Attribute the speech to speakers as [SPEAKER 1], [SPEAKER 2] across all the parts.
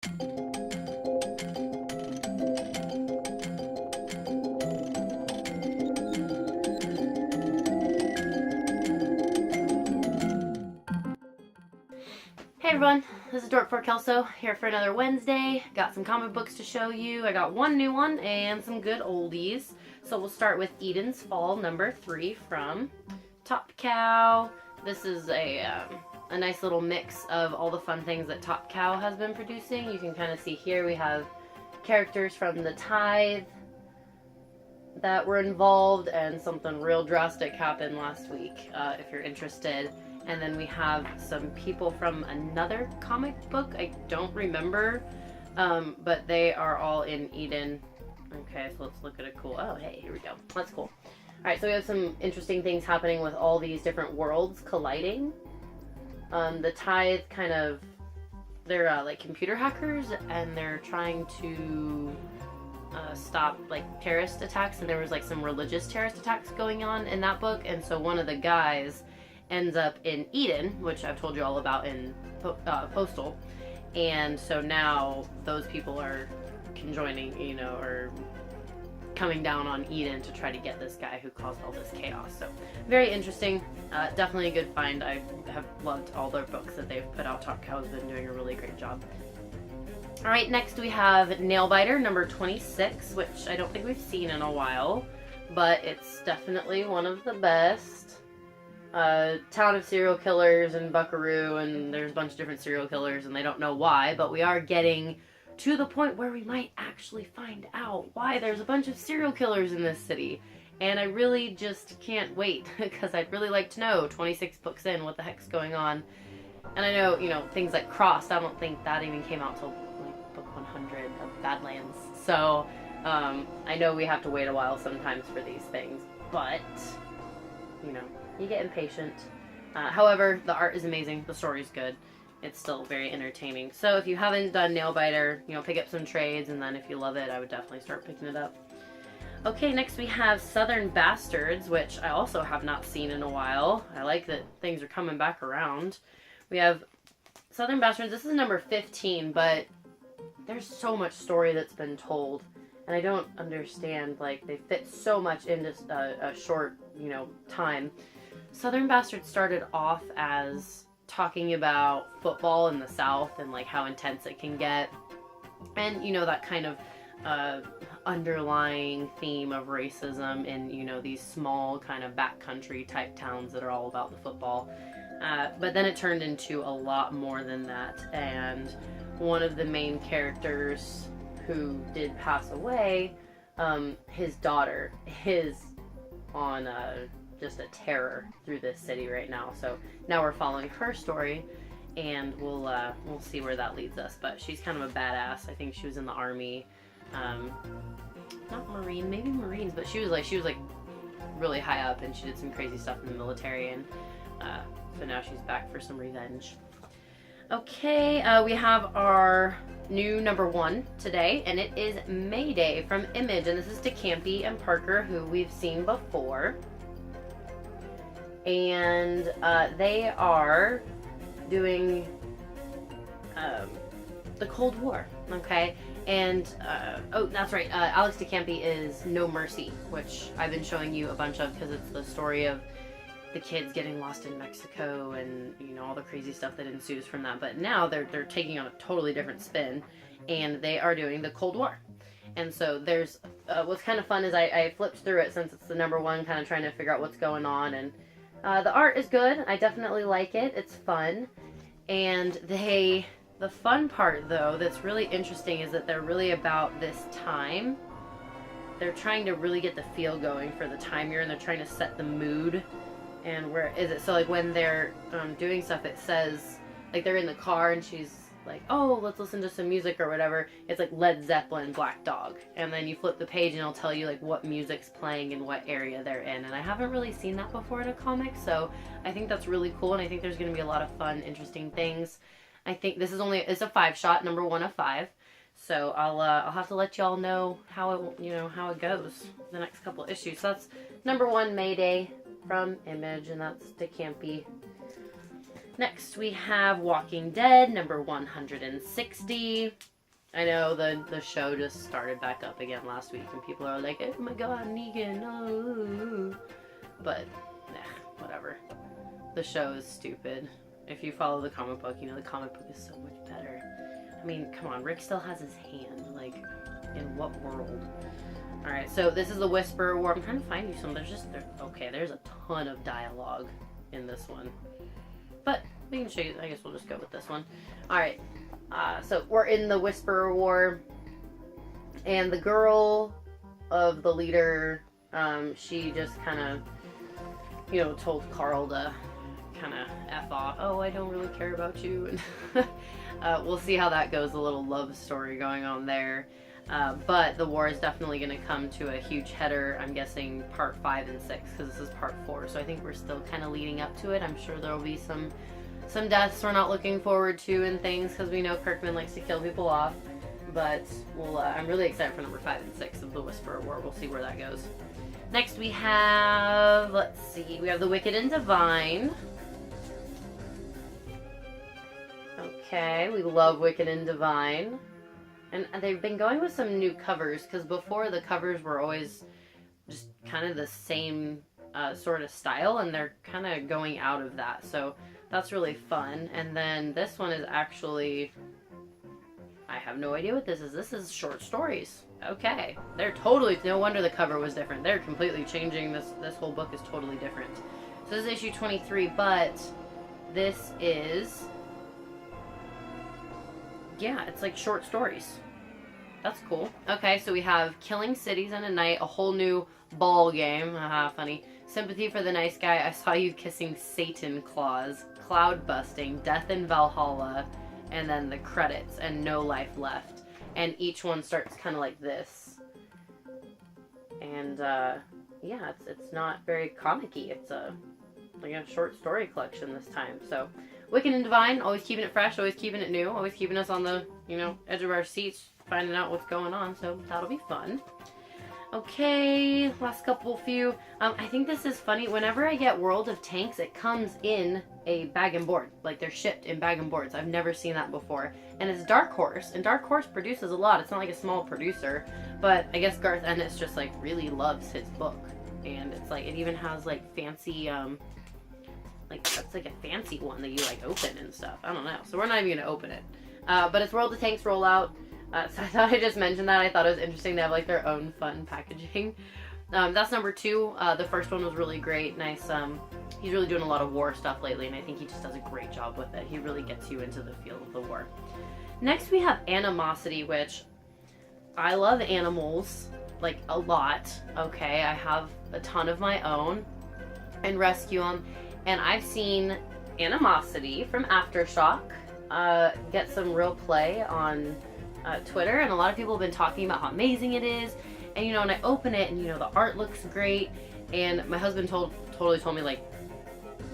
[SPEAKER 1] Hey everyone, this is Dork4 Kelso here for another Wednesday. Got some comic books to show you. I got one new one and some good oldies. So we'll start with Eden's Fall #3 from Top Cow. This is a nice little mix of all the fun things that Top Cow has been producing. You can kind of see here we have characters from the Tithe that were involved, and something real drastic happened last week if you're interested. And then we have some people from another comic book. I don't remember, but they are all in Eden. Okay, so let's look at a cool... Oh, hey, here we go. That's cool. All right, so we have some interesting things happening with all these different worlds colliding. The Tithe kind of... They're like computer hackers, and they're trying to stop like terrorist attacks. And there was like some religious terrorist attacks going on in that book. And so one of the guys ends up in Eden, which I've told you all about in Postal, and so now those people are conjoining, you know, or coming down on Eden to try to get this guy who caused all this chaos. So very interesting, definitely a good find. I have loved all their books that they've put out. Top Cow's been doing a really great job. All right, next we have Nailbiter #26, which I don't think we've seen in a while, but it's definitely one of the best. Town of serial killers and Buckaroo, and there's a bunch of different serial killers, and they don't know why, but we are getting to the point where we might actually find out why there's a bunch of serial killers in this city. And I really just can't wait, because I'd really like to know, 26 books in, what the heck's going on. And I know, you know, things like Crossed, I don't think that even came out till like book 100 of Badlands. So, I know we have to wait a while sometimes for these things, but, you know, you get impatient. However, the art is amazing. The story's good. It's still very entertaining. So if you haven't done Nailbiter, you know, pick up some trades, and then if you love it, I would definitely start picking it up. Okay, next we have Southern Bastards, which I also have not seen in a while. I like that things are coming back around. We have Southern Bastards. This is #15, but there's so much story that's been told. And I don't understand, like, they fit so much into a short, you know, time. Southern Bastards started off as talking about football in the South and like how intense it can get, and you know, that kind of underlying theme of racism in, you know, these small kind of backcountry type towns that are all about the football. But then it turned into a lot more than that, and one of the main characters who did pass away, his daughter is on just a terror through this city right now. So now we're following her story, and we'll see where that leads us. But she's kind of a badass. I think she was in the army, not Marine, maybe Marines, but she was like really high up, and she did some crazy stuff in the military, and so now she's back for some revenge. Okay, we have our new #1 today, and it is Mayday from Image, and this is to Campy and Parker, who we've seen before. And they are doing the Cold War, okay? And, oh, that's right, Alex DeCampi is No Mercy, which I've been showing you a bunch of because it's the story of the kids getting lost in Mexico and, you know, all the crazy stuff that ensues from that. But now they're taking on a totally different spin, and they are doing the Cold War. And so there's, what's kind of fun is I flipped through it since it's the #1, kind of trying to figure out what's going on, and the art is good. I definitely like it. It's fun. And the fun part, though, that's really interesting is that they're really about this time. They're trying to really get the feel going for the time you're in. They're trying to set the mood. And where is it? So, like, when they're doing stuff, it says, like, they're in the car and she's like, oh, let's listen to some music or whatever. It's like Led Zeppelin, Black Dog. And then you flip the page and it'll tell you like what music's playing in what area they're in. And I haven't really seen that before in a comic, so I think that's really cool, and I think there's going to be a lot of fun, interesting things. I think this is it's a 5-shot, #1 of 5. So I'll have to let y'all know how it goes the next couple issues. So that's #1 Mayday from Image, and that's to Campy. Next we have Walking Dead, number 160. I know the show just started back up again last week and people are like, oh my god, Negan, no. But, whatever. The show is stupid. If you follow the comic book, you know the comic book is so much better. I mean, come on, Rick still has his hand. Like, in what world? Alright, so this is the Whisperer War. I'm trying to find you some. Okay, there's a ton of dialogue in this one. But, we can show you, I guess we'll just go with this one. Alright, so we're in the Whisperer War. And the girl of the leader, she just kind of, you know, told Carl to kind of F off. Oh, I don't really care about you. And we'll see how that goes. A little love story going on there. But the war is definitely going to come to a huge header. I'm guessing part 5 and 6 because this is part 4. So I think we're still kind of leading up to it. I'm sure there will be some deaths we're not looking forward to and things because we know Kirkman likes to kill people off. But we'll, I'm really excited for number 5 and 6 of the Whisperer War. We'll see where that goes. Next we have, let's see, we have the Wicked and Divine. Okay, we love Wicked and Divine. And they've been going with some new covers, because before the covers were always just kind of the same sort of style, and they're kind of going out of that. So that's really fun. And then this one is actually, I have no idea what this is. This is short stories. Okay. They're totally, no wonder the cover was different. They're completely changing this. This whole book is totally different. So this is issue 23, but this is, yeah, it's like short stories. That's cool. Okay, so we have Killing Cities in a Night, a whole new ball game. Haha, funny. Sympathy for the Nice Guy, I Saw You Kissing Satan Claus, Cloud Busting, Death in Valhalla, and then the credits, and No Life Left. And each one starts kind of like this. And, yeah, it's not very comic-y. It's like a short story collection this time. So, Wicked and Divine, always keeping it fresh, always keeping it new, always keeping us on the, you know, edge of our seats, finding out what's going on, so that'll be fun. Okay, last few. I think this is funny. Whenever I get World of Tanks, it comes in a bag and board. Like, they're shipped in bag and boards. I've never seen that before. And it's Dark Horse, and Dark Horse produces a lot. It's not like a small producer, but I guess Garth Ennis just, like, really loves his book. And it's like, it even has, like, fancy, like, that's like a fancy one that you, like, open and stuff. I don't know. So we're not even going to open it. But it's World of Tanks rollout. So I thought I just mentioned that. I thought it was interesting to have, like, their own fun packaging. That's number 2. The first one was really great. Nice. He's really doing a lot of war stuff lately, and I think he just does a great job with it. He really gets you into the feel of the war. Next, we have Animosity, which I love animals, like, a lot. Okay, I have a ton of my own and rescue them. And I've seen Animosity from Aftershock get some real play on Twitter, and a lot of people have been talking about how amazing it is. And, you know, and I open it, and, you know, the art looks great. And my husband totally told me, like,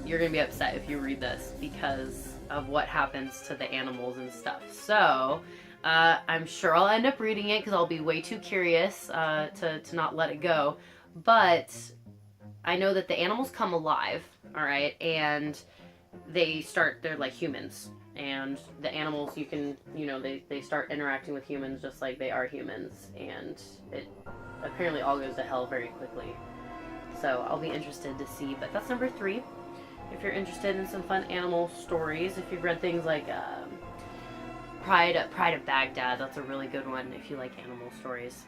[SPEAKER 1] you're gonna be upset if you read this because of what happens to the animals and stuff. So I'm sure I'll end up reading it because I'll be way too curious to not let it go. But I know that the animals come alive, all right, and they're like humans. And the animals, you can, you know, they start interacting with humans just like they are humans. And it apparently all goes to hell very quickly. So I'll be interested to see. But that's number 3. If you're interested in some fun animal stories, if you've read things like Pride of Baghdad, that's a really good one if you like animal stories.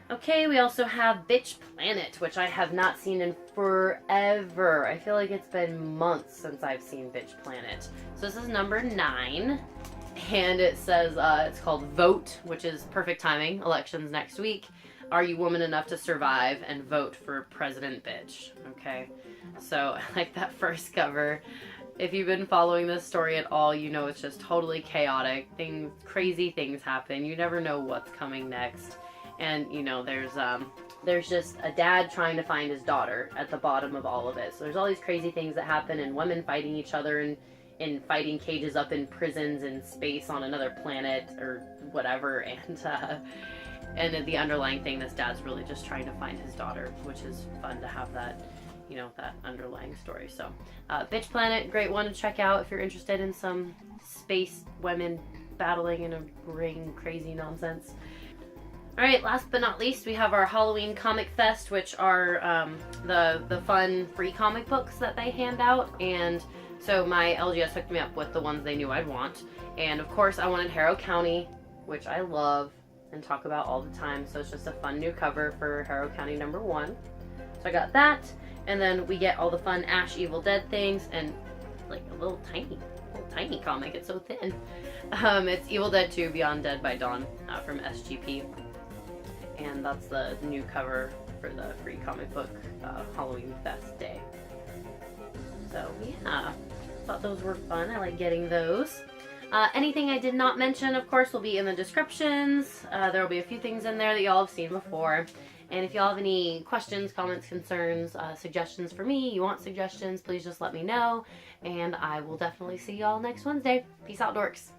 [SPEAKER 1] Okay, we also have Bitch Planet, which I have not seen in forever. I feel like it's been months since I've seen Bitch Planet. So this is number 9, and it says, it's called Vote, which is perfect timing. Elections next week. Are you woman enough to survive and vote for President Bitch? Okay, so I like that first cover. If you've been following this story at all, you know it's just totally chaotic. Crazy things happen. You never know what's coming next. And, you know, there's just a dad trying to find his daughter at the bottom of all of it. So there's all these crazy things that happen, and women fighting each other in fighting cages up in prisons in space on another planet or whatever. And the underlying thing, this dad's really just trying to find his daughter, which is fun to have that you know, that underlying story. So, Bitch Planet, great one to check out if you're interested in some space women battling in a ring, crazy nonsense. Alright, last but not least, we have our Halloween Comic Fest, which are the fun free comic books that they hand out. And so my LGS hooked me up with the ones they knew I'd want. And of course I wanted Harrow County, which I love and talk about all the time. So it's just a fun new cover for Harrow County #1. So I got that, and then we get all the fun Ash Evil Dead things, and like a little tiny comic. It's so thin. It's Evil Dead 2 Beyond Dead by Dawn from SGP. And that's the new cover for the free comic book Halloween Fest day. So yeah, thought those were fun. I like getting those. Anything I did not mention, of course, will be in the descriptions. There will be a few things in there that y'all have seen before. And if y'all have any questions, comments, concerns, suggestions for me, you want suggestions, please just let me know. And I will definitely see y'all next Wednesday. Peace out, dorks.